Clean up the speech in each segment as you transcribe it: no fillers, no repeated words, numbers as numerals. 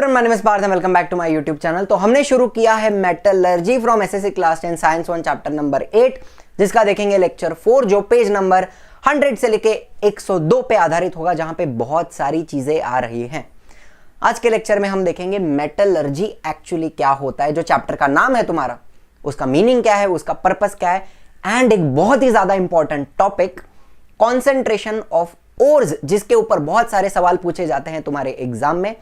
Everyone, my name is Parth, welcome back to my YouTube channel. तो हमने शुरू किया है metallurgy from SSC class 10 science 1 chapter number 8, जिसका देखेंगे लेक्चर 4, जो पेज नंबर 100 से लेके 102 पे आधारित होगा, जहां पे बहुत सारी चीजें आ रही हैं। आज के लेक्चर में हम देखेंगे मेटलर्जी एक्चुअली क्या होता है, जो चैप्टर का नाम है तुम्हारा, उसका मीनिंग क्या है, उसका पर्पस क्या है, एंड एक बहुत ही ज्यादा important topic concentration of ores, जिसके ऊपर बहुत सारे सवाल पूछे जाते हैं तुम्हारे एग्जाम में।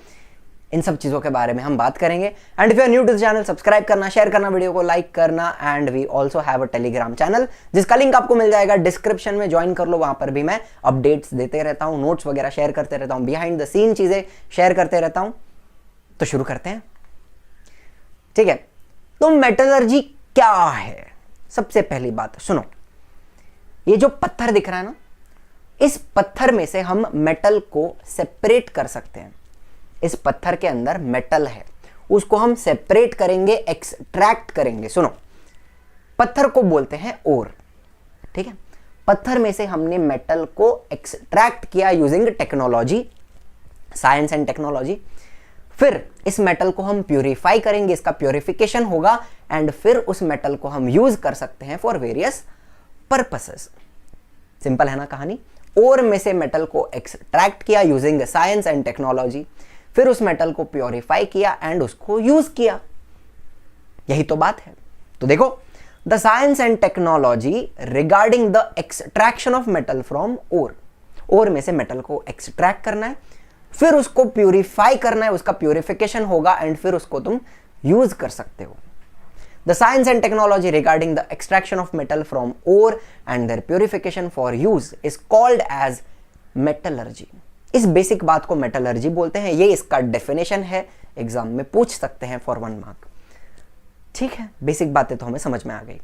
इन सब चीजों के बारे में हम बात करेंगे। And if you are new to the channel, subscribe करना, शेयर करना, वीडियो को लाइक करना। And we also have a Telegram channel, जिसका लिंक आपको मिल जाएगा डिस्क्रिप्शन में, ज्वाइन कर लो। वहां पर भी मैं अपडेट्स देते रहता हूं, नोट्स वगैरह शेयर करते रहता हूं, बिहाइंड द सीन चीजें शेयर करते रहता हूं। तो शुरू करते हैं, ठीक है। तो मेटलर्जी क्या है? सबसे पहली बात सुनो, ये जो पत्थर दिख रहा है ना, इस पत्थर में से हम मेटल को सेपरेट कर सकते हैं। इस पत्थर के अंदर मेटल है, उसको हम सेपरेट करेंगे, एक्सट्रैक्ट करेंगे। सुनो, पत्थर को बोलते हैं ओर, ठीक है। पत्थर में से हमने मेटल को एक्सट्रैक्ट किया using technology, science and technology. फिर इस मेटल को हम प्यूरिफाई करेंगे, इसका प्यूरिफिकेशन होगा, एंड फिर उस मेटल को हम यूज कर सकते हैं फॉर वेरियस पर्पसेस। सिंपल है ना कहानी। ओर में से मेटल को एक्सट्रैक्ट किया यूजिंग साइंस एंड टेक्नोलॉजी, फिर उस मेटल को प्योरीफाई किया एंड उसको यूज किया। यही तो बात है। तो देखो, the science and technology regarding the extraction of metal from ore. Ore में से मेटल को एक्सट्रैक्ट करना है, फिर उसको प्यूरिफाई करना है, उसका प्यूरिफिकेशन होगा, एंड फिर उसको तुम यूज कर सकते हो। The science and technology regarding the extraction of metal from ore and their purification for use is called as metallurgy. इस बेसिक बात को मेटलर्जी बोलते हैं। ये इसका डेफिनेशन है, एग्जाम में पूछ सकते हैं फॉर 1 मार्क। ठीक है, बेसिक बातें तो हमें समझ में आ गई।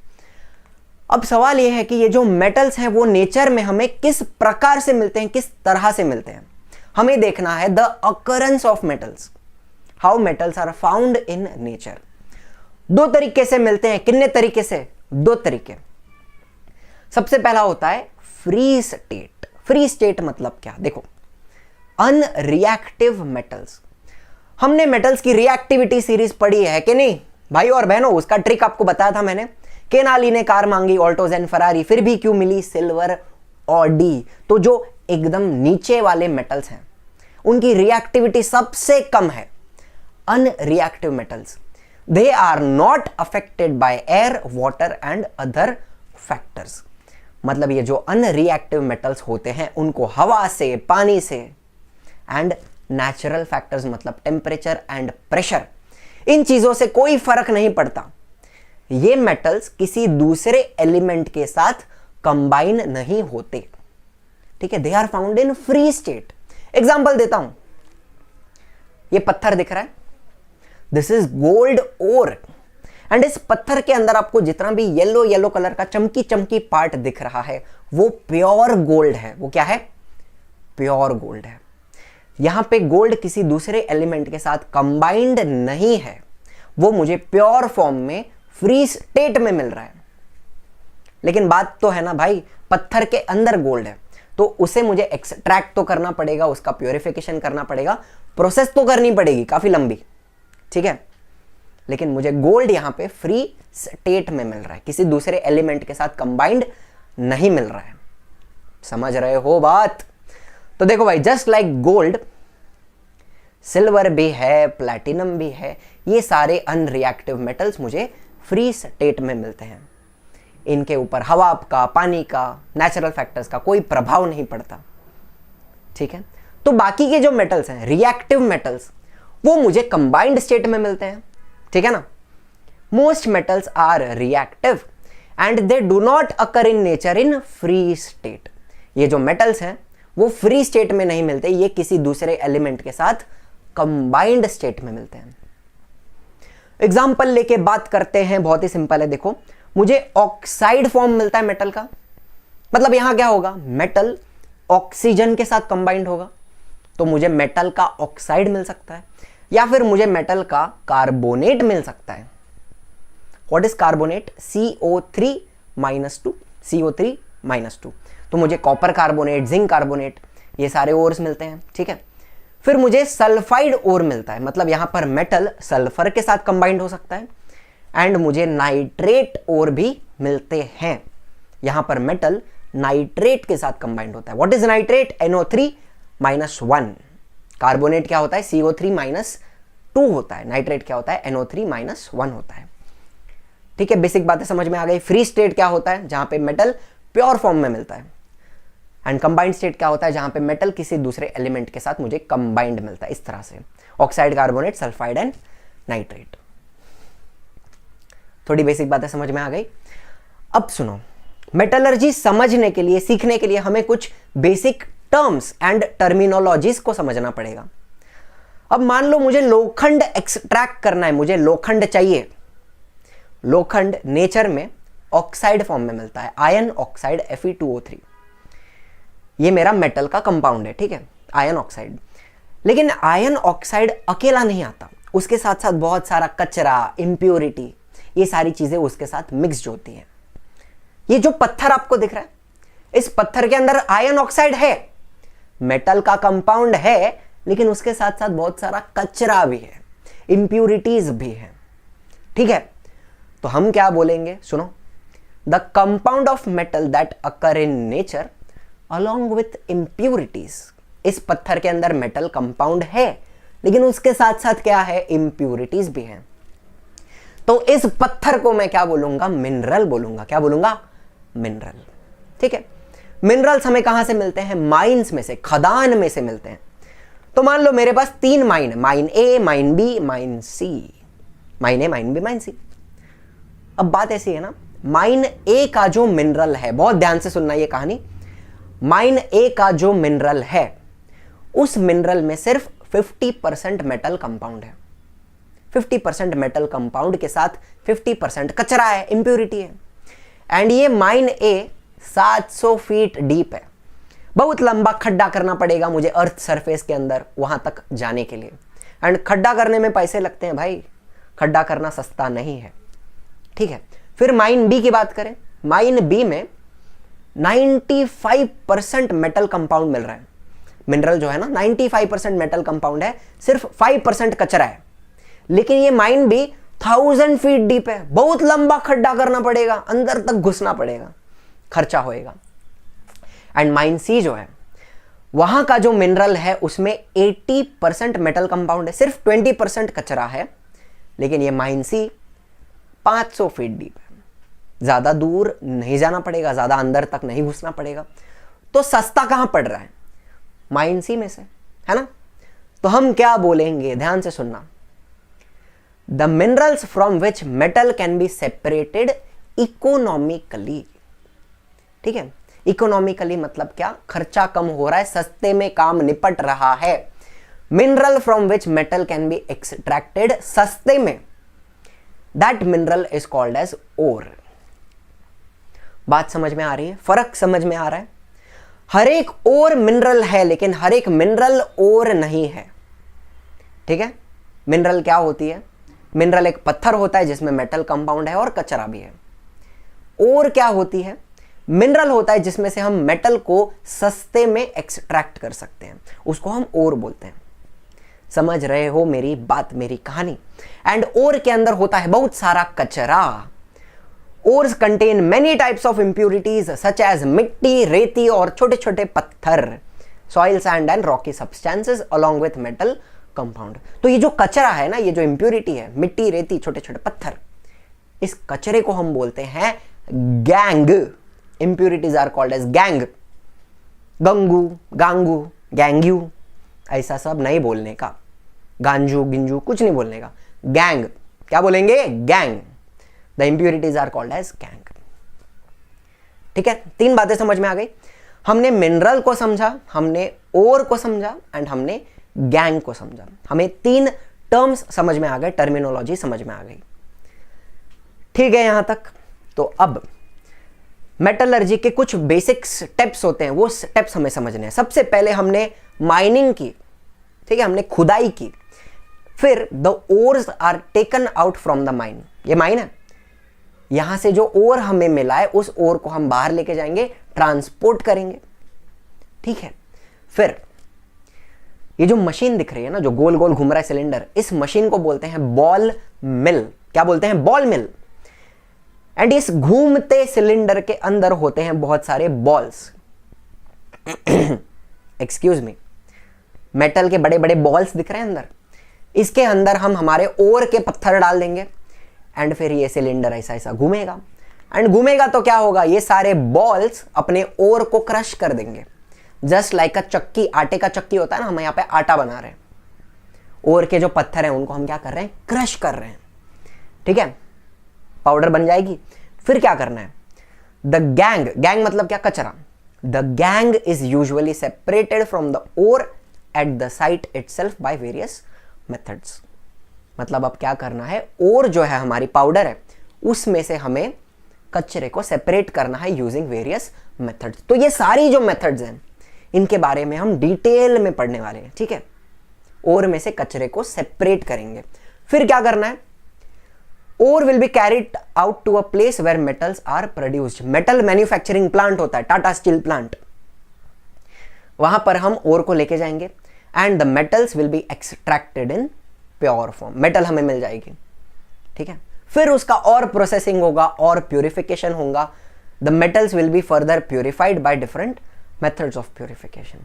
अब सवाल यह है कि ये जो मेटल्स हैं वो नेचर में हमें किस प्रकार से मिलते हैं, किस तरह से मिलते हैं। हमें देखना है the occurrence of metals, how metals are found in nature. 2 तरीके से मिलते हैं। कितने तरीके से? 2 तरीके। सबसे पहला होता है फ्री स्टेट। फ्री स्टेट मतलब क्या? देखो, अनरिएक्टिव मेटल्स। हमने मेटल्स की रिएक्टिविटी सीरीज पढ़ी है कि नहीं भाई और बहनों? उसका ट्रिक आपको बताया था मैंने। केनाली ने कार मांगी, ऑल्टोज एंड फरारी, फिर भी क्यों मिली सिल्वर ऑडी। तो जो एकदम नीचे वाले मेटल्स हैं उनकी रिएक्टिविटी सबसे कम है। Unreactive metals, they are not affected by air, water and other factors। मतलब ये जो अनरिएक्टिव मेटल्स होते हैं उनको हवा से, पानी से एंड नेचुरल फैक्टर्स मतलब टेम्परेचर एंड प्रेशर, इन चीजों से कोई फर्क नहीं पड़ता। ये मेटल्स किसी दूसरे एलिमेंट के साथ कंबाइन नहीं होते, ठीक है। They are found in free state. Example देता हूं, ये पत्थर दिख रहा है, this is gold ore, and इस पत्थर के अंदर आपको जितना भी येलो येलो कलर का चमकी चमकी पार्ट दिख रहा है वो प्योर गोल्ड है। वो क्या है? प्योर गोल्ड है। यहां पे गोल्ड किसी दूसरे एलिमेंट के साथ कंबाइंड नहीं है, वो मुझे प्योर फॉर्म में फ्री स्टेट में मिल रहा है। लेकिन बात तो है ना भाई, पत्थर के अंदर गोल्ड है तो उसे मुझे एक्सट्रैक्ट तो करना पड़ेगा, उसका प्योरिफिकेशन करना पड़ेगा, प्रोसेस तो करनी पड़ेगी काफी लंबी, ठीक है। लेकिन मुझे गोल्ड यहां पे फ्री स्टेट में मिल रहा है, किसी दूसरे एलिमेंट के साथ कंबाइंड नहीं मिल रहा है। समझ रहे हो बात? तो देखो भाई, जस्ट लाइक गोल्ड, सिल्वर भी है, प्लैटिनम भी है, ये सारे अनरिएक्टिव मेटल्स मुझे फ्री स्टेट में मिलते हैं। इनके ऊपर हवा का, पानी का, नेचुरल फैक्टर्स का कोई प्रभाव नहीं पड़ता, ठीक है। तो बाकी के जो मेटल्स हैं, रिएक्टिव मेटल्स, वो मुझे कंबाइंड स्टेट में मिलते हैं, ठीक है ना। Most metals are reactive and they do not occur in nature in free state. ये जो मेटल्स हैं वो फ्री स्टेट में नहीं मिलते, ये किसी दूसरे एलिमेंट के साथ कंबाइंड स्टेट में मिलते हैं। एग्जाम्पल लेके बात करते हैं, बहुत ही सिंपल है। देखो, मुझे ऑक्साइड फॉर्म मिलता है मेटल का, मतलब यहां क्या होगा? मेटल ऑक्सीजन के साथ कंबाइंड होगा, तो मुझे मेटल का ऑक्साइड मिल सकता है, या फिर मुझे मेटल का कार्बोनेट मिल सकता है। What is carbonate? CO3-2, CO3-2। तो मुझे कॉपर कार्बोनेट, जिंक कार्बोनेट, ये सारे ओर्स मिलते हैं, ठीक है। फिर मुझे सल्फाइड ओर मिलता है, मतलब यहां पर मेटल सल्फर के साथ कंबाइंड हो सकता है, एंड मुझे नाइट्रेट ओर भी मिलते हैं। यहां पर मेटल नाइट्रेट के साथ कंबाइंड होता है। What is nitrate? NO3-1। Carbonate क्या होता है? CO3-2 होता है। नाइट्रेट क्या होता है? NO3-1 होता है। ठीक है, बेसिक बातें समझ में आ गई। फ्री स्टेट क्या होता है? जहां पे मेटल प्योर फॉर्म में मिलता है। एंड कंबाइंड स्टेट क्या होता है? जहां पे मेटल किसी दूसरे एलिमेंट के साथ मुझे कंबाइंड मिलता है, इस तरह से। Oxide, carbonate, sulphide and nitrate. थोड़ी बेसिक बातें समझ में आ गई। अब सुनो, मेटलर्जी समझने के लिए, सीखने के लिए हमें कुछ बेसिक टर्म्स एंड टर्मिनोलॉजीज को समझना पड़ेगा। अब मान लो मुझे लोखंड एक्सट्रैक्ट करना है, मुझे लोखंड चाहिए। लोखंड नेचर में ऑक्साइड फॉर्म में मिलता है, आयन ऑक्साइड Fe2O3। ये मेरा मेटल का कंपाउंड है, ठीक है, आयन ऑक्साइड। लेकिन आयन ऑक्साइड अकेला नहीं आता, उसके साथ साथ बहुत सारा कचरा, इंप्योरिटी, ये सारी चीजें उसके साथ मिक्स्ड होती हैं। ये जो पत्थर आपको दिख रहा है, इस पत्थर के अंदर आयन ऑक्साइड है, मेटल का कंपाउंड है, लेकिन उसके साथ साथ बहुत सारा कचरा भी है, इंप्योरिटीज भी है। ठीक है, तो हम क्या बोलेंगे? सुनो, the compound of metal that occur in nature along with impurities. इस पत्थर के अंदर मेटल कंपाउंड है, लेकिन उसके साथ साथ क्या है? इंप्योरिटीज भी है। तो इस पत्थर को मैं क्या बोलूंगा? मिनरल बोलूंगा। क्या बोलूंगा? मिनरल। ठीक है, मिनरल्स हमें कहां से मिलते हैं? माइंस में से, खदान में से मिलते हैं। तो मान लो मेरे पास 3 माइन है, माइन ए, माइन बी, माइन सी। माइन ए, माइन बी, माइन सी। अब बात ऐसी है ना, माइन ए का जो मिनरल है, बहुत ध्यान से सुनना ये कहानी, माइन ए का जो मिनरल है, उस मिनरल में सिर्फ 50% मेटल कंपाउंड है। 50% मेटल कंपाउंड के साथ 50% कचरा है, इंप्योरिटी है। एंड ये माइन ए 700 फीट डीप है। बहुत लंबा खड्डा करना पड़ेगा मुझे अर्थ सरफेस के अंदर वहां तक जाने के लिए। एंड खड्डा करने में पैसे लगते हैं भाई, खड्डा करना सस्ता नहीं है। ठीक है, फिर माइन बी की बात करें। माइन बी में 95% मेटल कंपाउंड मिल रहा है। मिनरल जो है ना, 95% मेटल कंपाउंड है, सिर्फ 5% कचरा है। लेकिन ये माइन बी 1000 फीट डीप है, बहुत लंबा खड्डा करना पड़ेगा, अंदर तक घुसना पड़ेगा, खर्चा होएगा। एंड माइन सी जो है, वहां का जो मिनरल है उसमें 80% मेटल कंपाउंड है, सिर्फ 20% कचरा है। लेकिन ये माइन सी 500 फीट डीप है, ज्यादा दूर नहीं जाना पड़ेगा, ज्यादा अंदर तक नहीं घुसना पड़ेगा। तो सस्ता कहां पड़ रहा है? माइन सी में से, है ना। तो हम क्या बोलेंगे? ध्यान से सुनना, the minerals from which metal can be separated economically. ठीक है, इकोनॉमिकली मतलब क्या? खर्चा कम हो रहा है, सस्ते में काम निपट रहा है। Mineral from which metal can be extracted, सस्ते में, that mineral is called as ore. बात समझ में आ रही है? फर्क समझ में आ रहा है? हर एक ओर मिनरल है, लेकिन हर एक मिनरल ओर नहीं है। ठीक है, मिनरल क्या होती है? मिनरल एक पत्थर होता है जिसमें मेटल कंपाउंड है और कचरा भी है। ओर क्या होती है? मिनरल होता है जिसमें से हम मेटल को सस्ते में एक्सट्रैक्ट कर सकते हैं, उसको हम ओर बोलते हैं। समझ रहे हो मेरी बात, मेरी कहानी? एंड ओर के अंदर होता है बहुत सारा कचरा। Ores contain many types of impurities such as मिट्टी, रेती और छोटे छोटे पत्थर, soil, sand and rocky substances along with metal compound. तो ये जो कचरा है ना, ये जो इंप्योरिटी है, मिट्टी, रेती, छोटे छोटे पत्थर, इस कचरे को हम बोलते हैं gangue. Impurities are called as gangue. गंगू, गांगू, गैंग्यू, ऐसा सब नहीं बोलने का। गांजू, गिंजू कुछ नहीं बोलने का। गैंग, क्या बोलेंगे? Gangue. The impurities are called as gangue. ठीक है, 3 बातें समझ में आ गई। हमने मिनरल को समझा, हमने ओर को समझा एंड हमने गैंग को समझा। हमें 3 टर्म्स समझ में आ गए, टर्मिनोलॉजी समझ में आ गई। ठीक है यहां तक। तो अब मेटलर्जी के कुछ बेसिक स्टेप्स होते हैं, वो स्टेप्स हमें समझने हैं। सबसे पहले हमने माइनिंग की, ठीक है, हमने खुदाई की। फिर the ores are taken out from the mine. ये माइन है, यहां से जो ओर हमें मिला है उस ओर को हम बाहर लेके जाएंगे, ट्रांसपोर्ट करेंगे। ठीक है, फिर ये जो मशीन दिख रही है ना, जो गोल गोल घूम रहा है सिलेंडर, इस मशीन को बोलते हैं बॉल मिल। क्या बोलते हैं? Ball mill. एंड इस घूमते सिलेंडर के अंदर होते हैं बहुत सारे बॉल्स। एक्सक्यूज मी, मेटल के बड़े बड़े बॉल्स दिख रहे हैं अंदर। इसके अंदर हम हमारे ओर के पत्थर डाल देंगे एंड फिर ये सिलेंडर ऐसा ऐसा घूमेगा। एंड घूमेगा तो क्या होगा? ये सारे बॉल्स अपने ओर को क्रश कर देंगे। जस्ट लाइक अ चक्की, आटे का चक्की होता है ना, हम यहाँ पे आटा बना रहे हैं। ओर के जो पत्थर हैं उनको हम क्या कर रहे हैं? क्रश कर रहे हैं। ठीक है, पाउडर बन जाएगी। फिर क्या करना है? द गैंग, गैंग मतलब क्या? कचरा। The gangue is usually separated from the ore at the site itself by various methods. मतलब अब क्या करना है? ओर जो है हमारी पाउडर है, उसमें से हमें कचरे को सेपरेट करना है यूजिंग वेरियस मेथड्स। तो ये सारी जो मेथड्स हैं, इनके बारे में हम डिटेल में पढ़ने वाले हैं। ठीक है, ओर में से कचरे को सेपरेट करेंगे। फिर क्या करना है? Ore will be carried out to a place where metals are produced. Metal manufacturing plant होता है, टाटा स्टील प्लांट, वहां पर हम ओर को लेके जाएंगे and the metals will be extracted in pure form. Metal हमें मिल जाएगी। ठीक है, फिर उसका और प्रोसेसिंग होगा और प्यूरिफिकेशन होगा। The metals will be further purified by different methods of purification.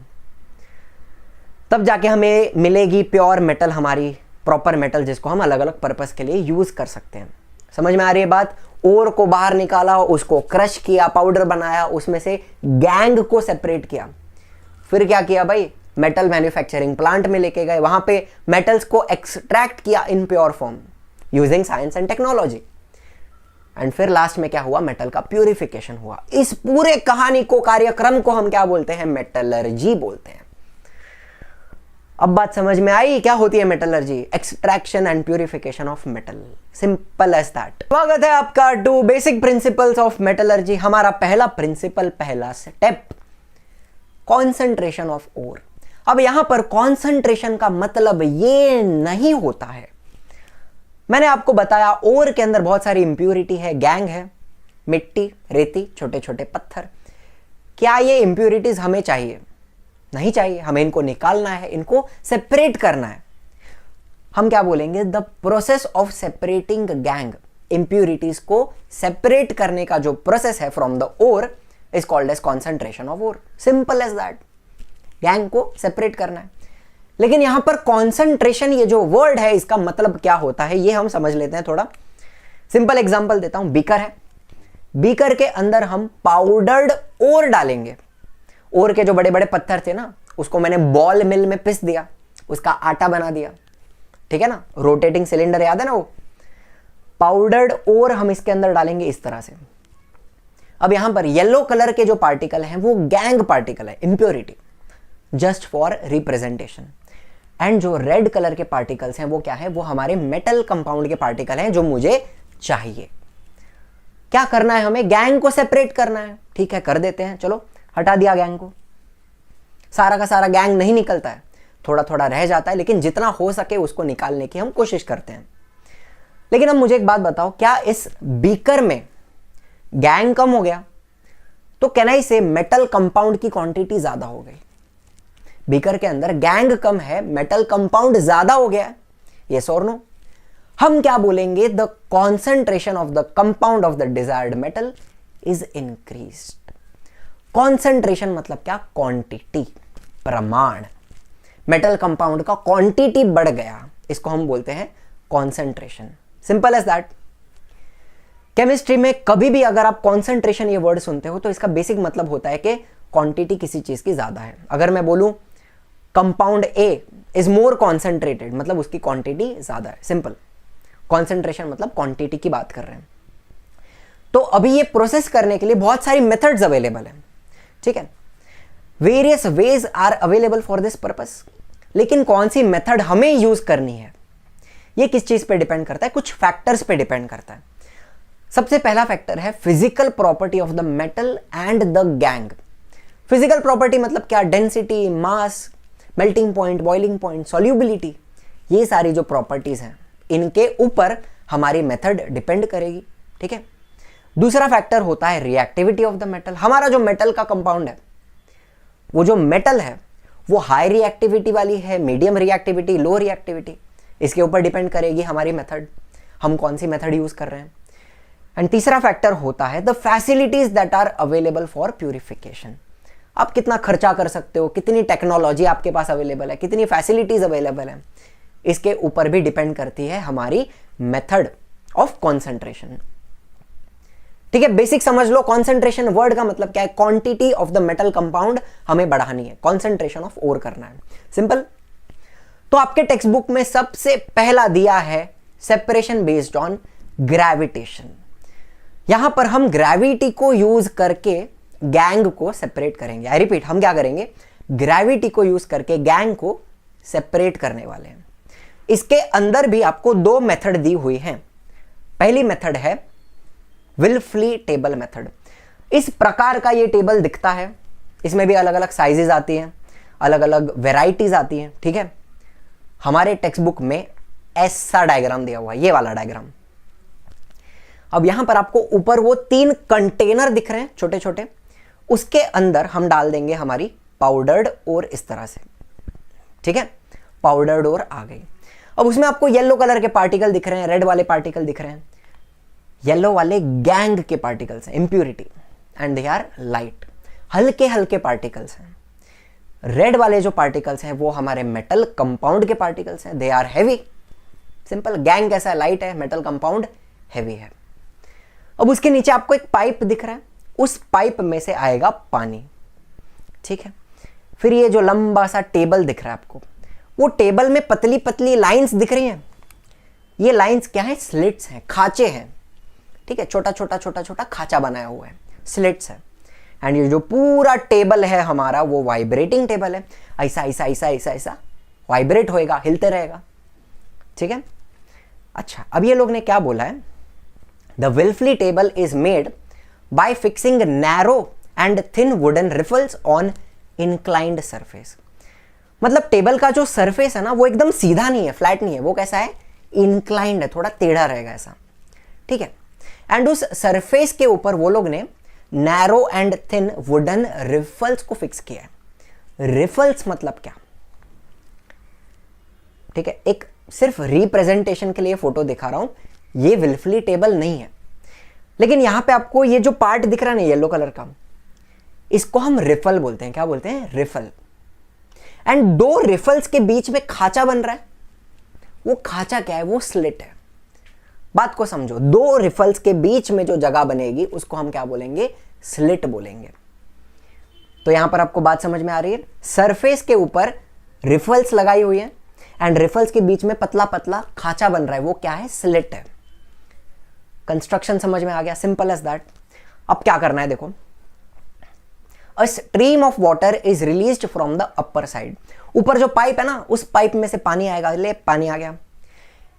तब जाके हमें मिलेगी प्योर मेटल, हमारी प्रॉपर मेटल, जिसको हम अलग अलग पर्पस के लिए यूज कर सकते हैं। समझ में आ रही है बात? ओर को बाहर निकाला, उसको क्रश किया, पाउडर बनाया, उसमें से गैंग को सेपरेट किया। फिर क्या किया भाई? मेटल मैन्युफैक्चरिंग प्लांट में लेके गए, वहां पे मेटल्स को एक्सट्रैक्ट किया in pure form using science and technology. And फिर लास्ट में क्या हुआ? मेटल का प्यूरिफिकेशन हुआ। इस पूरे कहानी को, कार्यक्रम को हम क्या बोलते हैं? मेटलर्जी बोलते हैं। अब बात समझ में आई क्या होती है metallurgy? Extraction and purification of metal, simple as that. स्वागत है आपका to basic principles of metallurgy. हमारा पहला प्रिंसिपल, पहला स्टेप, कॉन्सेंट्रेशन ऑफ ओर। अब यहां पर कॉन्सेंट्रेशन का मतलब ये नहीं होता है, मैंने आपको बताया ओर के अंदर बहुत सारी इंप्यूरिटी है, गैंग है, मिट्टी, रेती, छोटे छोटे पत्थर। क्या ये इंप्यूरिटीज हमें चाहिए? नहीं चाहिए। हमें इनको निकालना है, इनको सेपरेट करना है। हम क्या बोलेंगे? The process of separating gangue, impurities को सेपरेट करने का जो प्रोसेस है from the ore is called as concentration of ore. Simple as that, gangue को सेपरेट करना है। लेकिन यहां पर कॉन्सेंट्रेशन, ये जो वर्ड है, इसका मतलब क्या होता है ये हम समझ लेते हैं थोड़ा। सिंपल एग्जांपल देता हूं। बीकर है, बीकर के अंदर हम पाउडर्ड ओर डालेंगे। ओर के जो बड़े बड़े पत्थर थे ना, उसको मैंने बॉल मिल में पिस दिया, उसका आटा बना दिया। ठीक है ना, रोटेटिंग सिलेंडर याद है ना वो। पाउडर्ड ओर हम इसके अंदर डालेंगे इस तरह से। अब यहां पर येलो कलर के जो पार्टिकल हैं वो गैंग पार्टिकल है, impurity, just for representation. And जो रेड कलर के पार्टिकल्स हैं वो क्या है? वो हमारे मेटल कंपाउंड के पार्टिकल हैं जो मुझे चाहिए। क्या करना है हमें? गैंग को सेपरेट करना है। ठीक है, कर देते हैं। चलो, हटा दिया गैंग को। सारा का सारा गैंग नहीं निकलता है, थोड़ा थोड़ा रह जाता है, लेकिन जितना हो सके उसको निकालने की हम कोशिश करते हैं। लेकिन अब मुझे एक बात बताओ, क्या इस बीकर में गैंग कम हो गया? तो कैन आई से मेटल कंपाउंड की क्वांटिटी ज्यादा हो गई? बीकर के अंदर गैंग कम है, मेटल कंपाउंड ज्यादा हो गया है। यस और नो? हम क्या बोलेंगे? The concentration of the compound of the desired metal is increased. Concentration मतलब क्या? क्वांटिटी, प्रमाण। मेटल कंपाउंड का क्वांटिटी बढ़ गया, इसको हम बोलते हैं concentration. Simple as that. Chemistry में कभी भी अगर आप कॉन्सेंट्रेशन ये वर्ड सुनते हो तो इसका बेसिक मतलब होता है कि क्वांटिटी किसी चीज की ज्यादा है। अगर मैं बोलूं compound A is more concentrated, मतलब उसकी क्वांटिटी ज्यादा है। सिंपल। कॉन्सेंट्रेशन मतलब क्वांटिटी की बात कर रहे हैं। तो अभी ये प्रोसेस करने के लिए बहुत सारी मेथड्स अवेलेबल है। ठीक है, various ways are available for this purpose. लेकिन कौन सी मेथड हमें यूज करनी है ये किस चीज पे डिपेंड करता है? कुछ फैक्टर्स पे डिपेंड करता है। सबसे पहला फैक्टर है physical property of the metal and the gangue. Physical property मतलब क्या? Density, mass, melting point, boiling point, solubility, ये सारी जो प्रॉपर्टीज हैं इनके ऊपर हमारी मेथड डिपेंड करेगी। ठीक है। दूसरा फैक्टर होता है रिएक्टिविटी ऑफ द मेटल। हमारा जो मेटल का कंपाउंड है, वो जो मेटल है वो हाई रिएक्टिविटी वाली है, मीडियम रिएक्टिविटी, लो रिएक्टिविटी, इसके ऊपर डिपेंड करेगी हमारी मेथड, हम कौन सी मेथड यूज कर रहे हैं। एंड तीसरा फैक्टर होता है the facilities that are available for purification. आप कितना खर्चा कर सकते हो, कितनी टेक्नोलॉजी आपके पास अवेलेबल है, कितनी फैसिलिटीज अवेलेबल है, इसके ऊपर भी डिपेंड करती है हमारी मेथड ऑफ कॉन्सेंट्रेशन। ठीक है, बेसिक समझ लो, कॉन्सेंट्रेशन वर्ड का मतलब क्या है, quantity of the metal compound हमें बढ़ानी है, कॉन्सेंट्रेशन ऑफ ओर करना है, सिंपल। तो आपके टेक्स्ट बुक में सबसे पहला दिया है सेपरेशन बेस्ड ऑन ग्रेविटेशन। यहां पर हम ग्रेविटी को यूज करके गैंग को सेपरेट करेंगे। आई रिपीट, हम क्या करेंगे, ग्रेविटी को यूज करके गैंग को सेपरेट करने वाले हैं। इसके अंदर भी आपको दो मेथड दी हुई हैं। पहली मेथड है विल्फली टेबल मेथड। इस प्रकार का ये टेबल दिखता है, इसमें भी अलग अलग साइजेस आती हैं, अलग अलग वेराइटीज आती हैं। ठीक है, हमारे टेक्स्ट बुक में ऐसा डायग्राम दिया हुआ है, ये वाला डायग्राम। अब यहां पर आपको ऊपर वो 3 कंटेनर दिख रहे हैं छोटे छोटे, उसके अंदर हम डाल देंगे हमारी पाउडर्ड ओर इस तरह से। ठीक है, पाउडर्ड ओर आ गई। अब उसमें आपको येलो कलर के पार्टिकल दिख रहे हैं, रेड वाले पार्टिकल दिख रहे हैं। येलो वाले गैंग के पार्टिकल्स हैं, impurity, and they are light, हल्के हल्के पार्टिकल्स हैं। रेड वाले जो पार्टिकल्स हैं वो हमारे मेटल कंपाउंड के पार्टिकल्स हैं, they are heavy. Simple, gangue कैसा है, लाइट है, मेटल कंपाउंड हैवी है। अब उसके नीचे आपको एक पाइप दिख रहा है, उस पाइप में से आएगा पानी। ठीक है, फिर ये जो लंबा सा टेबल दिख रहा है आपको, वो टेबल में पतली पतली लाइंस दिख रही हैं। ये लाइंस क्या है, स्लिट्स हैं, खांचे हैं। ठीक है, छोटा छोटा छोटा छोटा खांचा बनाया हुआ है, स्लिट्स है। एंड ये जो पूरा टेबल है हमारा वो वाइब्रेटिंग टेबल है, ऐसा ऐसा ऐसा ऐसा ऐसा वाइब्रेट होएगा, हिलते रहेगा। ठीक है, अच्छा, अब ये लोग ने क्या बोला है, the Wilfley table is made by fixing narrow and thin wooden riffles on inclined surface. मतलब टेबल का जो सरफेस है ना वो एकदम सीधा नहीं है, फ्लैट नहीं है, वो कैसा है, इंक्लाइंड है, थोड़ा टेढ़ा रहेगा ऐसा। ठीक है, एंड उस सरफेस के ऊपर वो लोग ने narrow and thin wooden riffles को फिक्स किया है। रिफल्स मतलब क्या, ठीक है, एक सिर्फ रिप्रेजेंटेशन के लिए फोटो दिखा रहा हूं, ये विल्फली टेबल नहीं है। लेकिन यहां पे आपको ये जो पार्ट दिख रहा है ना येलो कलर का, इसको हम रिफल बोलते हैं। क्या बोलते हैं, रिफल। एंड दो रिफल्स के बीच में खांचा बन रहा है, वो खांचा क्या है, वो स्लिट है। बात को समझो, दो रिफल्स के बीच में जो जगह बनेगी उसको हम क्या बोलेंगे, स्लिट बोलेंगे। तो यहां पर आपको बात समझ में आ रही है, सरफेस के ऊपर रिफल्स लगाई हुई है एंड रिफल्स के बीच में पतला पतला खांचा बन रहा है, वो क्या है, स्लिट है। कंस्ट्रक्शन समझ में आ गया, सिंपल एज दैट। अब क्या करना है, देखो, a stream of water is released from the upper side. ऊपर जो पाइप है ना, उस पाइप में से पानी आएगा, ले पानी आ गया,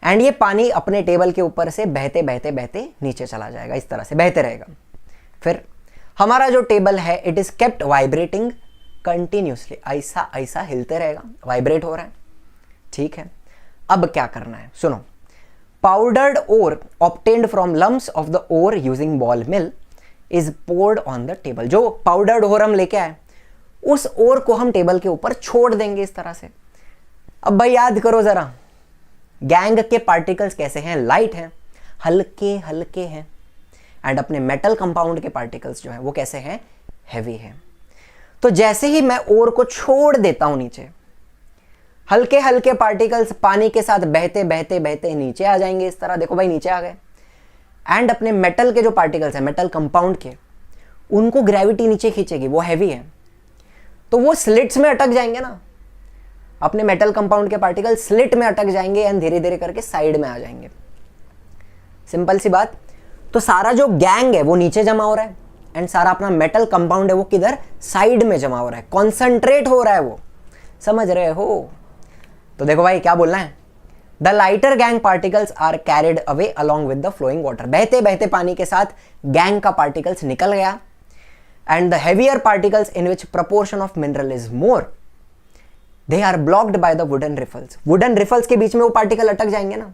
एंड ये पानी अपने टेबल के ऊपर से बहते बहते बहते नीचे चला जाएगा, इस तरह से बहते रहेगा। फिर हमारा जो टेबल है it is kept vibrating continuously, ऐसा ऐसा हिलते रहेगा, वाइब्रेट हो रहा है। ठीक है, अब क्या करना है, सुनो। Powdered ore obtained from lumps of the ore using ball mill is poured on the table. जो पाउडर्ड ओर हम लेके आए, उस ओर को हम टेबल के ऊपर छोड़ देंगे इस तरह से। अब भाई याद करो जरा, गैंग के पार्टिकल्स कैसे हैं, लाइट हैं, हल्के हल्के हैं, एंड अपने मेटल कंपाउंड के पार्टिकल्स जो हैं वो कैसे हैं, हैवी हैं। तो जैसे ही मैं ओर को छोड़ देता हूं नीचे, हल्के हल्के पार्टिकल्स पानी के साथ बहते बहते बहते नीचे आ जाएंगे, इस तरह। देखो भाई, नीचे आ गए। एंड अपने मेटल के जो पार्टिकल्स हैं, मेटल कंपाउंड के, उनको ग्रेविटी नीचे खींचेगी, वो हैवी है, तो वो स्लिट्स में अटक जाएंगे ना। अपने मेटल कंपाउंड के पार्टिकल स्लिट में अटक जाएंगे एंड धीरे धीरे करके साइड में आ जाएंगे। सिंपल सी बात। तो सारा जो गैंग है वो नीचे जमा हो रहा है एंड सारा अपना मेटल कंपाउंड है वो किधर, साइड में जमा हो रहा है, कॉन्सेंट्रेट हो रहा है वो। समझ रहे हो? तो देखो भाई क्या बोलना है, the lighter gangue particles are carried away along with the flowing water. बहते बहते पानी के साथ गैंग का पार्टिकल्स निकल गया, and the heavier particles in which proportion of mineral is more, they are blocked by the wooden riffles. Wooden riffles के बीच में वो पार्टिकल अटक जाएंगे ना,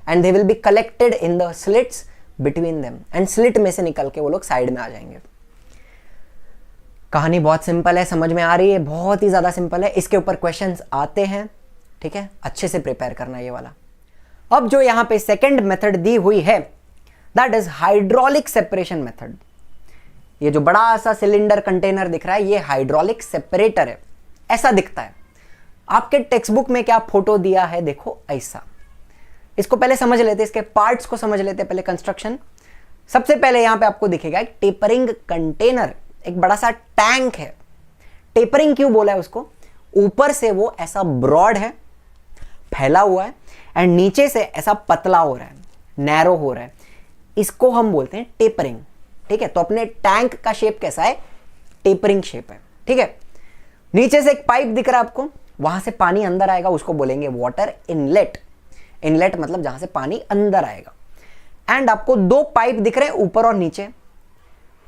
and they will be collected in the slits between them, and slit में से निकल के वो लोग साइड में आ जाएंगे। कहानी बहुत सिंपल है, समझ में आ रही है, बहुत ही ज़्यादा सिंपल है। इसके ऊपर क्वेश्चंस आते हैं, ठीक है, अच्छे से प्रिपेयर करना ये वाला। अब जो यहाँ पे सेकंड मेथड दी हुई है that is hydraulic separation method. ये जो बड़ा सा सिलेंडर कंटेनर दिख रहा है ये हाइड्रोलिक सेपरेटर है, ऐसा दिखता है। आपके टेक्स्ट बुक में क्या फोटो दिया है देखो ऐसा। इसको पहले समझ लेते, इसके पार्ट्स को समझ लेते पहले, कंस्ट्रक्शन। सबसे पहले यहां पे आपको दिखेगा एक टेपरिंग कंटेनर, एक बड़ा सा टैंक है। टेपरिंग क्यों बोला है उसको? ऊपर से वो ऐसा ब्रॉड है, फैला हुआ है, एंड नीचे से ऐसा पतला हो रहा है, नैरो हो रहा है, इसको हम बोलते हैं टेपरिंग, ठीक है। तो अपने टैंक का शेप कैसा है? टेपरिंग शेप है, ठीक है। नीचे से एक पाइप दिख रहा है आपको, वहां से पानी अंदर आएगा, उसको बोलेंगे वाटर इनलेट। इनलेट मतलब जहां से पानी अंदर आएगा। एंड आपको दो पाइप दिख रहे हैं ऊपर और नीचे,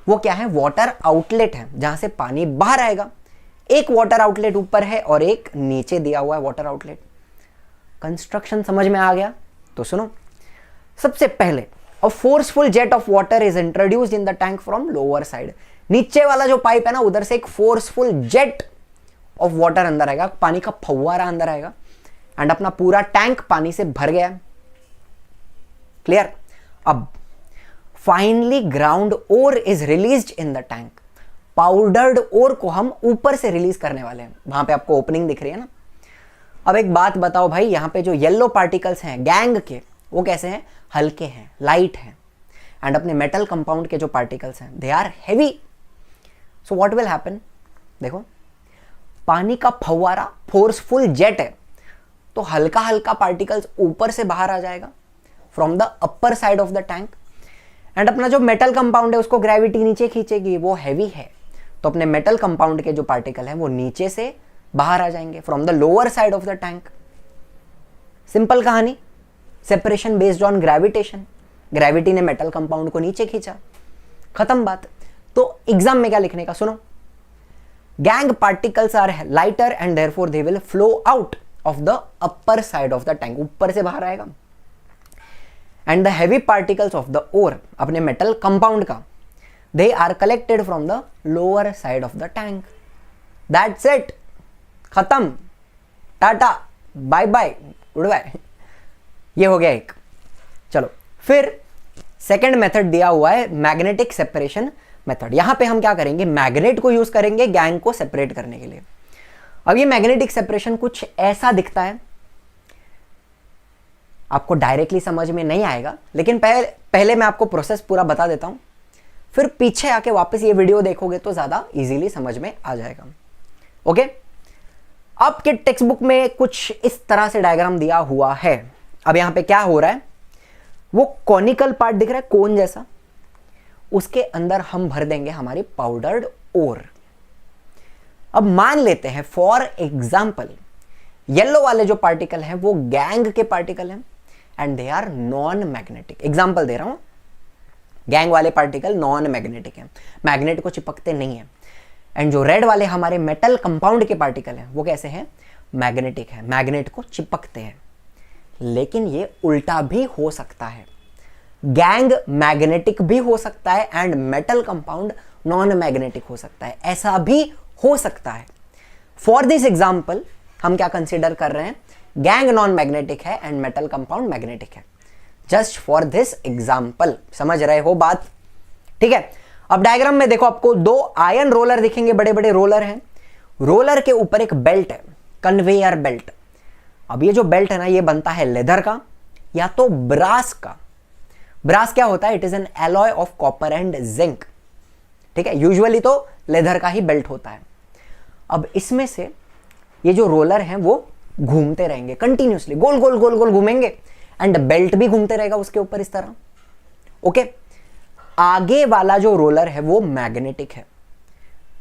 वो क्या है? वाटर आउटलेट है, जहां से पानी बाहर आएगा। एक वाटर आउटलेट ऊपर है और एक नीचे दिया हुआ है वाटर आउटलेट। कंस्ट्रक्शन समझ में आ गया? तो सुनो, सबसे पहले a forceful jet of water is introduced in the tank from lower side. नीचे वाला जो पाइप है ना, उधर से एक फोर्सफुल जेट ऑफ वाटर अंदर आएगा, पानी का फव्वारा अंदर आएगा, एंड अपना पूरा टैंक पानी से भर गया। क्लियर? अब finally ground ore is released in the tank. Powdered ore को हम ऊपर से रिलीज करने वाले हैं, वहां पे आपको ओपनिंग दिख रही है ना। अब एक बात बताओ भाई, यहां पे जो येलो पार्टिकल्स हैं गैंग के, वो कैसे हैं? हल्के हैं, लाइट हैं। एंड अपने मेटल कंपाउंड के जो पार्टिकल्स हैं they are heavy. So what will happen? देखो, पानी का फव्वारा फोर्सफुल जेट है, तो हल्का हल्का पार्टिकल्स ऊपर से बाहर आ जाएगा from the upper side of the tank. And अपना जो मेटल कंपाउंड है उसको ग्रेविटी नीचे खींचेगी, वो हैवी है, तो अपने मेटल कंपाउंड के जो पार्टिकल हैं वो नीचे से बाहर आ जाएंगे from the lower side of the tank. Simple कहानी, separation based on gravitation. Gravity ने मेटल कंपाउंड को नीचे खींचा, खत्म बात। तो एग्जाम में क्या लिखने का सुनो, gangue particles are lighter and therefore they will flow out of the upper side of the tank, ऊपर से बाहर आएगा। And the heavy particles of the ore, अपने मेटल कंपाउंड का, they are collected from the lower side of the tank. That's it, खत्म, tata, bye bye, goodbye. ये हो गया एक। चलो फिर सेकंड मेथड दिया हुआ है मैग्नेटिक सेपरेशन मेथड। यहां पे हम क्या करेंगे? मैग्नेट को यूज करेंगे गैंग को सेपरेट करने के लिए। अब ये मैग्नेटिक सेपरेशन कुछ ऐसा दिखता है, आपको डायरेक्टली समझ में नहीं आएगा, लेकिन पहले मैं आपको प्रोसेस पूरा बता देता हूं, फिर पीछे आके वापस ये वीडियो देखोगे तो ज्यादा इजीली समझ में आ जाएगा। ओके, आपके टेक्स्ट बुक में कुछ इस तरह से डायग्राम दिया हुआ है। अब यहां पे क्या हो रहा है, वो कॉनिकल पार्ट दिख रहा है कोन जैसा, उसके अंदर हम भर देंगे हमारी पाउडर्ड ओर। अब मान लेते हैं फॉर एग्जाम्पल येलो वाले जो पार्टिकल हैं वो गैंग के पार्टिकल हैं and they are non magnetic. Example दे रहा हूं, गैंग वाले पार्टिकल नॉन मैग्नेटिक हैं, मैग्नेट को चिपकते नहीं है। एंड जो रेड वाले हमारे मेटल कंपाउंड के पार्टिकल हैं वो कैसे हैं? मैग्नेटिक है, मैग्नेट को चिपकते हैं। लेकिन ये उल्टा भी हो सकता है, गैंग मैग्नेटिक भी हो सकता है and metal compound non magnetic हो सकता है, ऐसा भी हो सकता है। फॉर दिस एग्जाम्पल हम क्या कंसीडर कर रहे हैं? गैंग नॉन मैग्नेटिक है एंड मेटल कंपाउंड मैग्नेटिक है, जस्ट फॉर दिस एग्जाम्पल। समझ रहे हो बात? ठीक है। अब डायग्राम में देखो, आपको दो आयरन रोलर दिखेंगे, बड़े बड़े रोलर हैं। रोलर के ऊपर एक बेल्ट है, कन्वेयर बेल्ट। अब ये जो बेल्ट है ना, ये बनता है लेदर का या तो ब्रास का। ब्रास क्या होता है? It is an alloy of copper and zinc, ठीक है। यूजुअली तो लेदर का ही बेल्ट होता है। अब इसमें से ये जो रोलर हैं वो घूमते रहेंगे कंटिन्यूसली, गोल गोल गोल गोल घूमेंगे, एंड बेल्ट भी घूमते रहेगा उसके ऊपर इस तरह। ओके, आगे वाला जो रोलर है वो मैग्नेटिक है,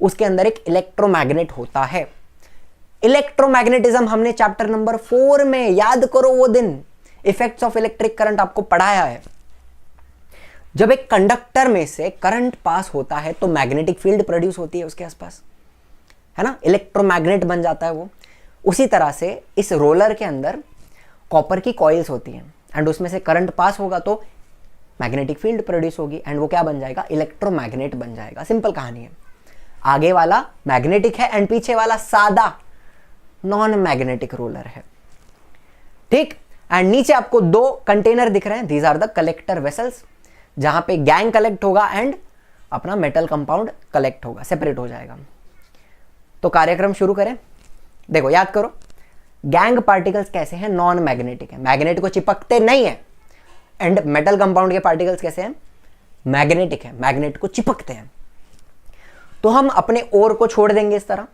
उसके अंदर एक इलेक्ट्रोमैग्नेट होता है। इलेक्ट्रोमैग्नेटिज्म हमने चैप्टर नंबर 4 में, याद करो वो दिन, इफेक्ट्स ऑफ इलेक्ट्रिक करंट आपको पढ़ाया है। जब एक कंडक्टर में से करंट पास होता है तो मैग्नेटिक फील्ड प्रोड्यूस होती है उसके आसपास, है ना, इलेक्ट्रोमैग्नेट बन जाता है वो। उसी तरह से इस रोलर के अंदर कॉपर की कॉइल्स होती हैं एंड उसमें से करंट पास होगा तो मैग्नेटिक फील्ड प्रोड्यूस होगी एंड वो क्या बन जाएगा? इलेक्ट्रोमैग्नेट बन जाएगा। सिंपल कहानी है। आगे वाला मैग्नेटिक है एंड पीछे वाला सादा नॉन मैग्नेटिक रोलर है, ठीक। एंड नीचे आपको दो कंटेनर दिख रहे हैं, these are the collector vessels, जहां पे गैंग कलेक्ट होगा एंड अपना मेटल कंपाउंड कलेक्ट होगा, सेपरेट हो जाएगा। तो कार्यक्रम शुरू करें। देखो याद करो, गैंग पार्टिकल्स कैसे हैं, नॉन मैग्नेटिक है, मैग्नेट को चिपकते नहीं है। एंड मेटल कंपाउंड के पार्टिकल्स कैसे हैं, मैग्नेटिक है, मैग्नेट को चिपकते हैं। तो हम अपने ओर को छोड़ देंगे इस तरह,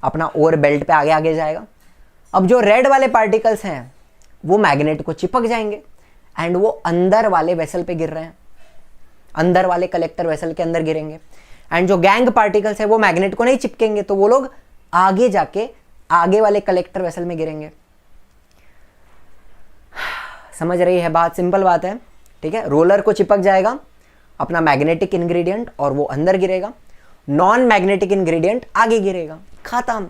अपना ओर बेल्ट पे आगे आगे जाएगा। अब जो रेड वाले पार्टिकल्स हैं वो मैग्नेट को चिपक जाएंगे एंड वो अंदर वाले वेसल पे गिर रहे हैं, अंदर वाले कलेक्टर वेसल के अंदर गिरेंगे। एंड जो गैंग पार्टिकल्स है वो मैग्नेट को नहीं चिपकेंगे, तो वो लोग आगे जाके आगे वाले कलेक्टर वेसल में गिरेंगे। समझ रही है बात, सिंपल बात है, ठीक है। रोलर को चिपक जाएगा अपना मैग्नेटिक इंग्रेडिएंट और वो अंदर गिरेगा, नॉन मैग्नेटिक इंग्रेडिएंट आगे गिरेगा, खत्म।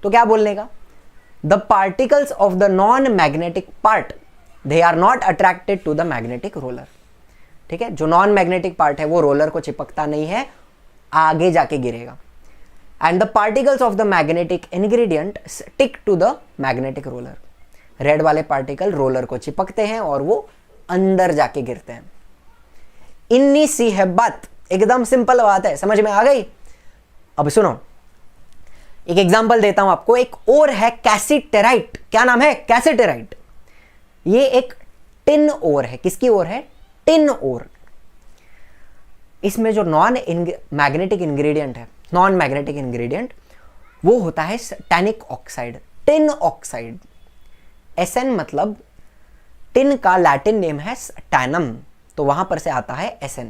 तो क्या बोलने का, the particles of the non magnetic part they are not attracted to the magnetic roller, ठीक है। जो नॉन मैग्नेटिक पार्ट है वो रोलर को चिपकता नहीं है, आगे जाके गिरेगा। And the particles of the magnetic ingredient stick to the magnetic roller, red वाले पार्टिकल रोलर को चिपकते हैं और वो अंदर जाके गिरते हैं। इन्नी सी है बात, एकदम सिंपल बात है, समझ में आ गई। अब सुनो, एक एग्जांपल देता हूं आपको। एक और है कैसिटेराइट, क्या नाम है, कैसिटेराइट। ये एक टिन ओर है, किसकी ओर है, टिन ओर। इसमें जो नॉन मैग्नेटिक इंग्रेडिएंट है, नॉन मैग्नेटिक इंग्रेडिएंट, वो होता है tannic oxide, tin oxide. SN मतलब टिन का लैटिन नेम है टैनम, तो वहां पर से आता है SN,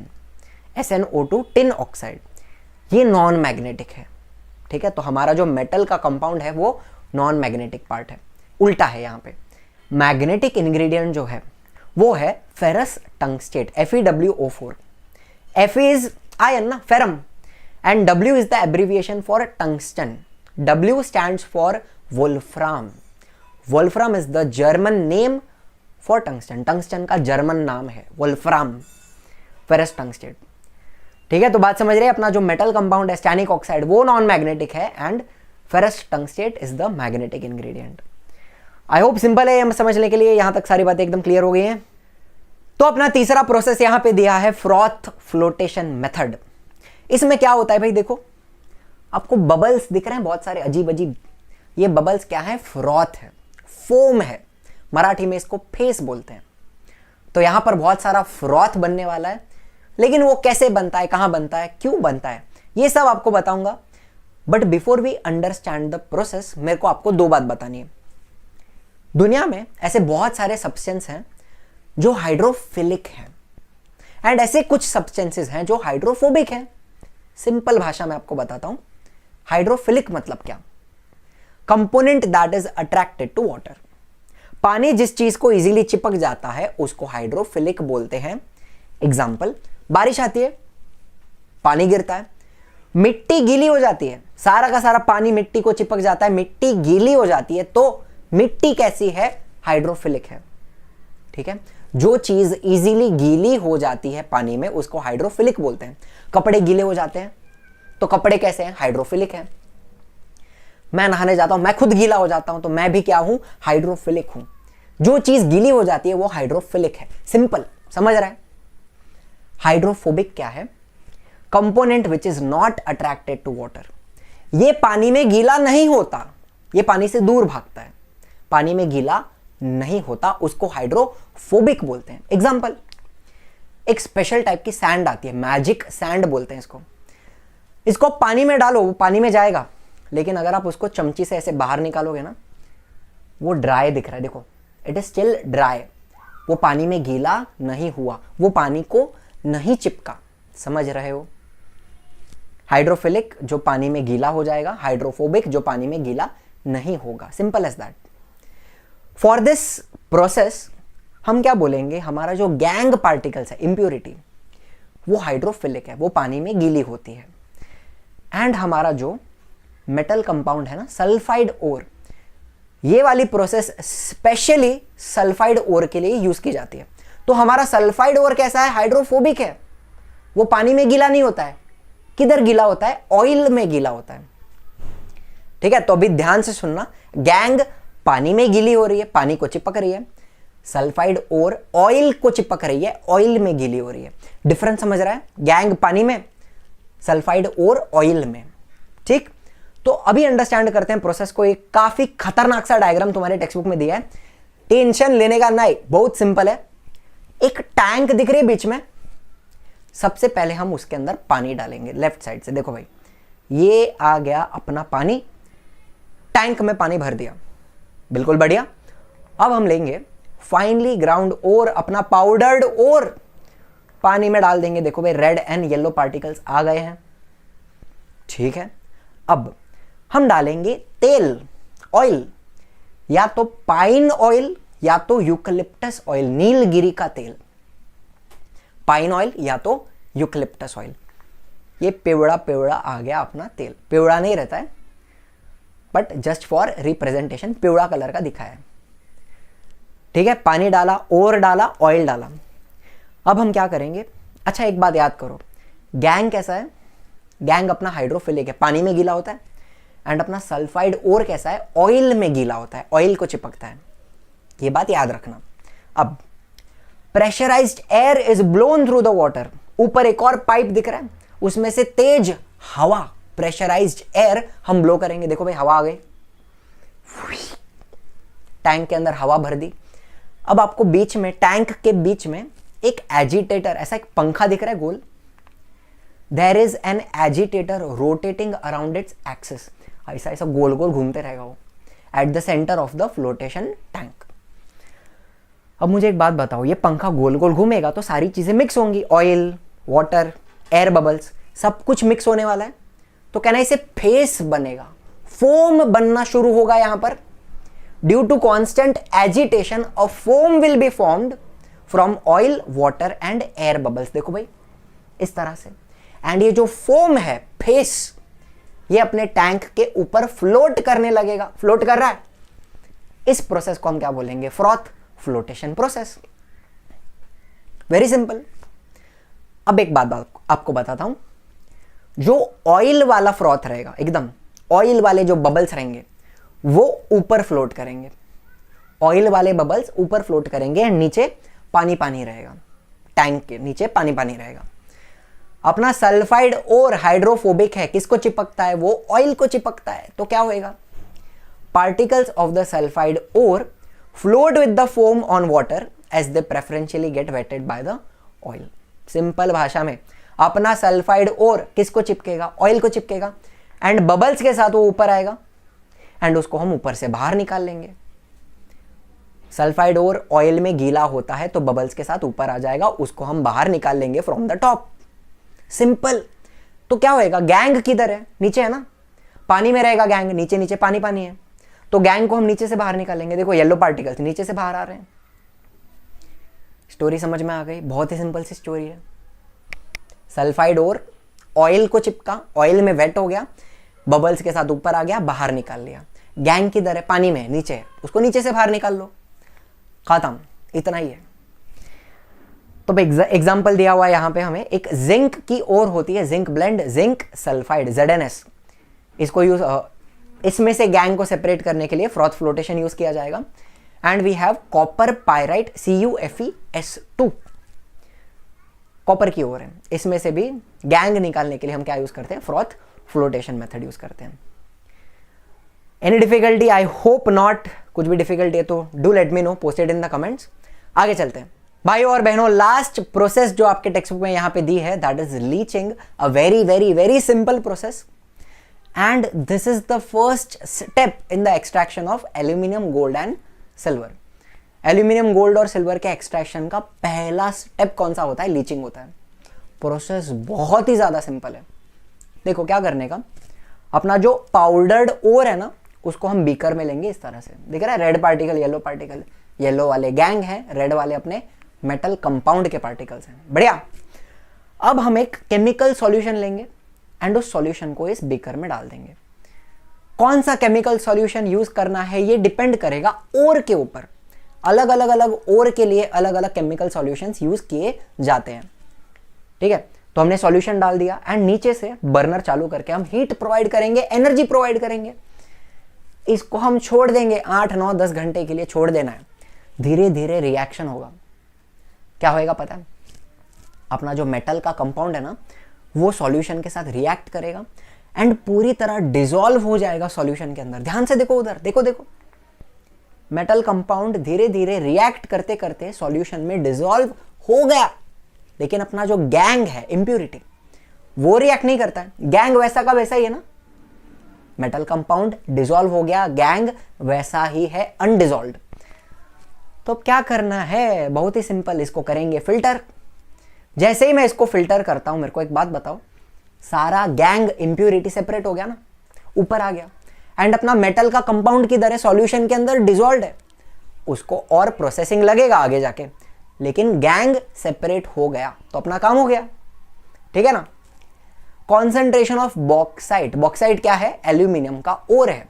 SnO2 टिन ऑक्साइड। ये नॉन मैग्नेटिक है, ठीक है। तो हमारा जो मेटल का कंपाउंड है वो नॉन मैग्नेटिक पार्ट है, उल्टा है। यहाँ पे मैग्नेटिक इंग्रेडिएंट जो है वो है ferrous tungstate, FeWO4। Fe is iron ना, ferrum, and W is the abbreviation for tungsten. W stands for wolfram. Wolfram is the German name for tungsten, tungsten का जर्मन नाम है वोल्फ्राम, फेरस टंगस्टेट, ठीक है। तो बात समझ रहे हैं, अपना जो मेटल कंपाउंड है टैनिक ऑक्साइड वो नॉन मैग्नेटिक है and ferrous tungstate is the magnetic ingredient. I hope simple है समझने के लिए, यहां तक सारी बातें एकदम क्लियर हो गई हैं। तो अपना तीसरा प्रोसेस यहां पे दिया है फ्रॉथ फ्लोटेशन मेथड। इसमें क्या होता है भाई, देखो आपको बबल्स दिख रहे हैं बहुत सारे अजीब अजीब, ये बबल्स क्या है, फ्रॉथ है, फोम है, मराठी में इसको फेस बोलते हैं। तो यहां पर बहुत सारा फ्रॉथ बनने वाला है, लेकिन वो कैसे बनता है, कहां बनता है, क्यों बनता है, ये सब आपको बताऊंगा। But before we understand the process, मेरे को आपको दो बात बतानी है। दुनिया में ऐसे बहुत सारे सब्सटेंस हैं जो हाइड्रोफिलिक हैं एंड ऐसे कुछ सब्सटेंसेस हैं जो हाइड्रोफोबिक हैं। सिंपल भाषा में आपको बताता हूं, हाइड्रोफिलिक मतलब क्या, component that is attracted to water. पानी जिस चीज को इजीली चिपक जाता है उसको हाइड्रोफिलिक बोलते हैं। एग्जाम्पल, बारिश आती है, पानी गिरता है, मिट्टी गीली हो जाती है, सारा का सारा पानी मिट्टी को चिपक जाता है, मिट्टी गीली हो जाती है, तो मिट्टी कैसी है, हाइड्रोफिलिक है, ठीक है। जो चीज इजीली गीली हो जाती है पानी में उसको हाइड्रोफिलिक बोलते हैं। कपड़े गीले हो जाते हैं तो कपड़े कैसे हैं, हाइड्रोफिलिक है। मैं नहाने जाता हूं, मैं खुद गीला हो जाता हूं, तो मैं भी क्या हूं, हाइड्रोफिलिक हूं। जो चीज गीली हो जाती है वो हाइड्रोफिलिक है, सिंपल, समझ रहा है। हाइड्रोफोबिक क्या है, component which is not attracted to water. ये पानी में गीला नहीं होता, ये पानी से दूर भागता है, पानी में गीला नहीं होता, उसको हाइड्रोफोबिक बोलते हैं। एग्जाम्पल, एक स्पेशल टाइप की सैंड आती है, मैजिक सैंड बोलते हैं इसको। इसको पानी में डालो, वो पानी में जाएगा, लेकिन अगर आप उसको चमची से ऐसे बाहर निकालोगे ना, वो ड्राई दिख रहा है, देखो इट इज स्टिल ड्राई, वो पानी में गीला नहीं हुआ, वो पानी को नहीं चिपका, समझ रहे हो। हाइड्रोफिलिक जो पानी में गीला हो जाएगा, हाइड्रोफोबिक जो पानी में गीला नहीं होगा, simple as that. For this process हम क्या बोलेंगे, हमारा जो गैंग पार्टिकल्स है, इंप्योरिटी, वो हाइड्रोफिलिक है, वो पानी में गीली होती है। एंड हमारा जो मेटल कंपाउंड है ना, सल्फाइड ओर, ये वाली प्रोसेस स्पेशली सल्फाइड ओर के लिए यूज की जाती है। तो हमारा सल्फाइड ओर कैसा है, हाइड्रोफोबिक है, वो पानी में गीला नहीं होता है, किधर गीला होता है? ऑयल में गीला होता है। ठीक है, तो अभी ध्यान से सुनना, गैंग पानी में गीली हो रही है, पानी को चिपक रही है, सल्फाइड और ऑयल को चिपक रही है, ऑयल में गीली हो रही है। डिफरेंस समझ रहा है? गैंग पानी में, सल्फाइड और ऑयल में। ठीक, तो अभी अंडरस्टैंड करते हैं प्रोसेस को। एक काफी खतरनाक सा डायग्राम तुम्हारे टेक्स्ट बुक में दिया है, टेंशन लेने का नहीं, बहुत सिंपल है। एक टैंक दिख रही है बीच में, सबसे पहले हम उसके अंदर पानी डालेंगे लेफ्ट साइड से। देखो भाई, ये आ गया अपना पानी, टैंक में पानी भर दिया, बिल्कुल बढ़िया। अब हम लेंगे फाइनली ग्राउंड और अपना पाउडर्ड और पानी में डाल देंगे। देखो भाई, रेड एंड येलो पार्टिकल्स आ गए हैं। ठीक है, अब हम डालेंगे तेल, ऑयल, या तो पाइन ऑयल या तो यूकलिप्टस ऑयल, नीलगिरी का तेल। पाइन ऑयल या तो यूकलिप्टस ऑयल। ये पिवड़ा पिवड़ा आ गया अपना तेल, पिवड़ा नहीं रहता है बट जस्ट फॉर रिप्रेजेंटेशन पिवड़ा कलर का दिखा है। ठीक है, पानी डाला और डाला, ऑयल डाला। अब हम क्या करेंगे? अच्छा एक बात याद करो, गैंग कैसा है? गैंग अपना हाइड्रोफिलिक है, पानी में गीला होता है, एंड अपना सल्फाइड और कैसा है? ऑयल में गीला होता है, ऑयल को चिपकता है। ये बात याद रखना। अब pressurised air is blown through the water, ऊपर एक और पाइप दिख रहा है, उसमें से तेज हवा, प्रेशराइज्ड एयर हम ब्लो करेंगे। देखो भाई, हवा आ गई, टैंक के अंदर हवा भर दी। अब आपको बीच में, टैंक के बीच में एक एजिटेटर, ऐसा एक पंखा दिख रहा है गोल। There is an agitator rotating around its axis, ऐसा ऐसा गोल गोल घूमते रहेगा वो, at the centre of the flotation tank. अब मुझे एक बात बताओ, ये पंखा गोल गोल घूमेगा तो सारी चीजें मिक्स होंगी, ऑयल, वाटर, एयर बबल्स, सब कुछ मिक्स होने वाला है। तो कहना इसे फेस बनेगा, फोम बनना शुरू होगा यहां पर। Due to constant agitation a foam will be formed from oil, water and air bubbles. देखो भाई, इस तरह से। एंड ये जो फोम है, फेस, ये अपने टैंक के ऊपर फ्लोट करने लगेगा। फ्लोट कर रहा है, इस प्रोसेस को हम क्या बोलेंगे? Froth flotation process. Very simple. अब एक बात आपको बताता हूं, जो ऑयल वाला फ्रॉथ रहेगा, एकदम ऑयल वाले जो बबल्स रहेंगे वो ऊपर फ्लोट करेंगे, ऑयल वाले बबल्स ऊपर फ्लोट करेंगे, नीचे पानी पानी रहेगा, टैंक के नीचे पानी पानी रहेगा। अपना सल्फाइड और हाइड्रोफोबिक है, किसको चिपकता है? वो ऑयल को चिपकता है। तो क्या होएगा? Particles of the sulphide ore float with the foam on water as they preferentially get wetted by the oil. सिंपल भाषा में, अपना सल्फाइड और किसको चिपकेगा? ऑयल को चिपकेगा, एंड बबल्स के साथ वो ऊपर आएगा, एंड उसको हम ऊपर से बाहर निकाल लेंगे। सल्फाइड और ऑयल में गीला होता है तो बबल्स के साथ ऊपर आ जाएगा, उसको हम बाहर निकाल लेंगे फ्रॉम द टॉप। सिंपल। तो क्या होएगा? गैंग किधर है? नीचे है ना, पानी में रहेगा गैंग, नीचे नीचे पानी पानी है, तो गैंग को हम नीचे से बाहर निकालेंगे। देखो, येलो पार्टिकल्स नीचे से बाहर आ रहे हैं। स्टोरी समझ में आ गई? बहुत ही सिंपल सी स्टोरी है। सल्फाइड और ऑयल को चिपका, ऑयल में वेट हो गया, बबल्स के साथ ऊपर आ गया, बाहर निकाल लिया। गैंग किधर है? पानी में, नीचे है, उसको नीचे से बाहर निकाल लो, खत्म। इतना ही है। तो एग्जांपल दिया हुआ है यहां पे हमें, एक जिंक की और होती है zinc blende, zinc sulphide, ZnS। इसको यूज, इसमें से गैंग को सेपरेट करने के लिए फ्रॉथ फ्लोटेशन यूज किया जाएगा। And we have copper pyrite, CuFeS2, copper की ओर है। इसमें से भी गैंग निकालने के लिए हम क्या यूज करते हैं? फ्रॉथ फ्लोटेशन मेथड यूज करते हैं। Any difficulty? I hope not. कुछ भी डिफिकल्टी है तो do let me know, posted in the comments. आगे चलते हैं भाइयों और बहनों। लास्ट प्रोसेस जो आपके टेक्स्ट बुक में यहां पे दी है, that is leaching, a very very very simple process, and this is the first step in the extraction of aluminium, gold and silver. Aluminium, gold और सिल्वर के एक्सट्रैक्शन का पहला स्टेप कौन सा होता है? लीचिंग होता है। प्रोसेस बहुत ही ज्यादा सिंपल है। देखो क्या करने का, अपना जो पाउडर्ड ओर है ना, उसको हम बीकर में लेंगे। इस तरह से दिख रहा है, red particle, yellow particle, yellow वाले गैंग है, रेड वाले अपने मेटल कंपाउंड के पार्टिकल्स हैं। बढ़िया। अब हम एक केमिकल सॉल्यूशन लेंगे एंड उस सॉल्यूशन को इस बीकर में डाल देंगे। कौन सा केमिकल सॉल्यूशन यूज करना है ये डिपेंड करेगा ओर के ऊपर। अलग अलग ओर के लिए अलग अलग केमिकल सॉल्यूशंस यूज किए जाते हैं। ठीक है, तो हमने सॉल्यूशन डाल दिया एंड नीचे से बर्नर चालू करके हम हीट प्रोवाइड करेंगे, एनर्जी प्रोवाइड करेंगे। इसको हम छोड़ देंगे 8, 9, 10 घंटे के लिए छोड़ देना है। धीरे धीरे रिएक्शन होगा। क्या होएगा पता है? अपना जो मेटल का कंपाउंड है ना, वो सॉल्यूशन के साथ रिएक्ट करेगा एंड पूरी तरह डिसॉल्व हो जाएगा सॉल्यूशन के अंदर। ध्यान से देखो उधर, देखो देखो, मेटल कंपाउंड धीरे धीरे रिएक्ट करते करते सॉल्यूशन में डिसॉल्व हो गया। लेकिन अपना जो गैंग है, इंप्यूरिटी, वो रिएक्ट नहीं करता है। गैंग वैसा का वैसा ही है ना, मेटल कंपाउंड डिसॉल्व हो गया, गैंग वैसा ही है, अनडिसॉल्व्ड। तो क्या करना है? बहुत ही सिंपल, इसको करेंगे फिल्टर। जैसे ही मैं इसको फिल्टर करता हूं, मेरे को एक बात बताओ, सारा गैंग इंप्यूरिटी सेपरेट हो गया ना, ऊपर आ गया एंड अपना मेटल का कंपाउंड किधर है? सॉल्यूशन के अंदर डिसॉल्व्ड है। उसको और प्रोसेसिंग लगेगा आगे जाके, लेकिन गैंग सेपरेट हो गया तो अपना काम हो गया। ठीक है ना? कॉन्सेंट्रेशन ऑफ बॉक्साइट, बॉक्साइट क्या है? एल्यूमिनियम का ओर है।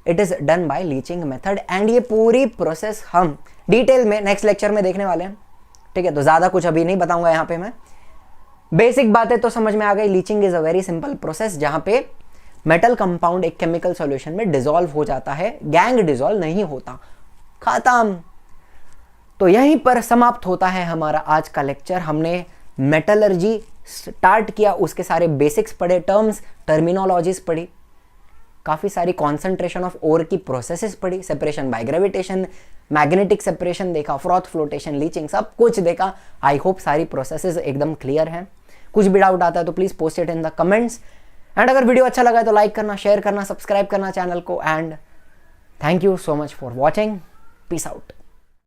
It is done by leaching method and ये पूरी प्रोसेस हम डिटेल में नेक्स्ट लेक्चर में देखने वाले हैं। ठीक है, तो ज्यादा कुछ अभी नहीं बताऊंगा यहाँ पे मैं। बेसिक बातें तो समझ में आ गई। Leaching is a very simple process जहां पे मेटल कंपाउंड एक केमिकल सॉल्यूशन में डिसॉल्व हो जाता है, गैंग डिसॉल्व नहीं होता। खत्म। तो यहीं पर समाप्त होता है हमारा आज का लेक्चर। हमने मेटलर्जी स्टार्ट किया, उसके सारे बेसिक्स पढ़े, टर्म्स, टर्मिनोलॉजीज पढ़ी, काफी सारी कॉन्सेंट्रेशन ऑफ ओर की प्रोसेसेस पढ़ी, separation by gravitation, magnetic separation देखा, फ्रॉथ फ्लोटेशन, लीचिंग, सब कुछ देखा। आई होप सारी प्रोसेसेस एकदम क्लियर हैं। कुछ भी डाउट आता है तो please post it in the comments and अगर वीडियो अच्छा लगा है तो लाइक करना, शेयर करना, सब्सक्राइब करना चैनल को and thank you so much for watching. Peace out.